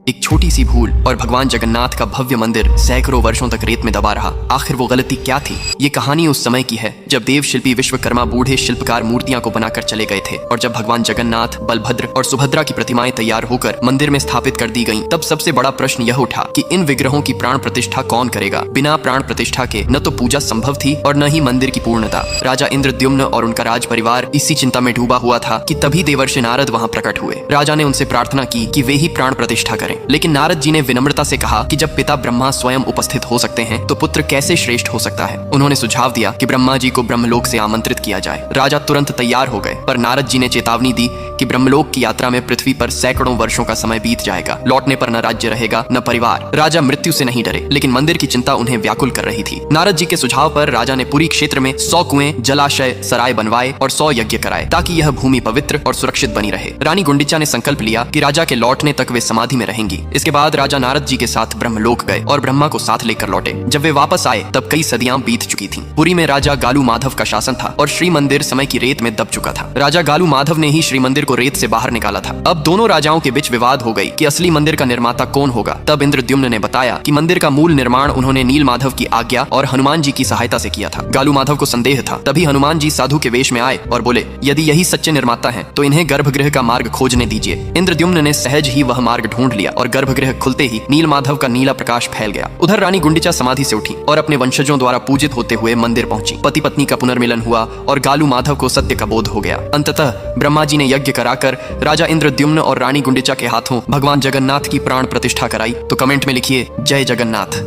एक छोटी सी भूल और भगवान जगन्नाथ का भव्य मंदिर सैकड़ों वर्षों तक रेत में दबा रहा। आखिर वो गलती क्या थी? ये कहानी उस समय की है जब देव शिल्पी विश्वकर्मा बूढ़े शिल्पकार मूर्तियां को बनाकर चले गए थे, और जब भगवान जगन्नाथ, बलभद्र और सुभद्रा की प्रतिमाएं तैयार होकर मंदिर में स्थापित कर दी गईं, तब सबसे बड़ा प्रश्न यह उठा कि इन विग्रहों की प्राण प्रतिष्ठा कौन करेगा। बिना प्राण प्रतिष्ठा के न तो पूजा संभव थी और न ही मंदिर की पूर्णता। राजा इंद्रद्युम्न और उनका राज परिवार इसी चिंता में डूबा हुआ था कि तभी देवर्षि नारद वहां प्रकट हुए। राजा ने उनसे प्रार्थना की कि वे ही प्राण प्रतिष्ठा करें, लेकिन नारद जी ने विनम्रता से कहा कि जब पिता ब्रह्मा स्वयं उपस्थित हो सकते हैं तो पुत्र कैसे श्रेष्ठ हो सकता है। उन्होंने सुझाव दिया कि ब्रह्मा जी को ब्रह्मलोक से आमंत्रित किया जाए। राजा तुरंत तैयार हो गए, पर नारद जी ने चेतावनी दी कि ब्रह्मलोक की यात्रा में पृथ्वी पर सैकड़ों वर्षों का समय बीत जाएगा। लौटने पर न राज्य रहेगा न परिवार। राजा मृत्यु से नहीं डरे, लेकिन मंदिर की चिंता उन्हें व्याकुल कर रही थी। नारद जी के सुझाव पर राजा ने पूरी क्षेत्र में 100 कुएं, जलाशय, सराय बनवाए और 100 यज्ञ कराए ताकि यह भूमि पवित्र और सुरक्षित बनी रहे। रानी गुंडिचा ने संकल्प लिया कि राजा के लौटने तक वे समाधि में रहेंगी। इसके बाद राजा नारद जी के साथ ब्रह्मलोक गए और ब्रह्मा को साथ लेकर लौटे। जब वे वापस आए तब कई सदियां बीत चुकी थीं। पुरी में राजा गालू माधव का शासन था और श्री मंदिर समय की रेत में दब चुका था। राजा गालू माधव ने ही श्री मंदिर को रेत से बाहर निकाला था। अब दोनों राजाओं के बीच विवाद हो गई कि असली मंदिर का निर्माता कौन होगा। तब इंद्रद्युम्न ने बताया कि मंदिर का मूल निर्माण उन्होंने नील माधव की आज्ञा और हनुमान जी की सहायता से किया था। गालू माधव को संदेह था। तभी हनुमान जी साधु के वेश में आए और बोले, यदि यही सच्चे निर्माता हैं तो इन्हें गर्भगृह का मार्ग खोजने दीजिए। इंद्रद्युम्न ने सहज ही वह मार्ग ढूंढ लिया और गर्भगृह खुलते ही नील माधव का नीला प्रकाश फैल गया। उधर रानी गुंडिचा समाधि से उठी और अपने वंशजों द्वारा पूजित होते हुए मंदिर पहुंची। पति पत्नी का पुनर्मिलन हुआ और गालू माधव को सत्य का बोध हो गया। अंततः ब्रह्मा जी ने यज्ञ कराकर राजा इंद्रद्युम्न और रानी गुंडिचा के हाथों भगवान जगन्नाथ की प्राण प्रतिष्ठा कराई। तो कमेंट में लिखिए, जय जगन्नाथ।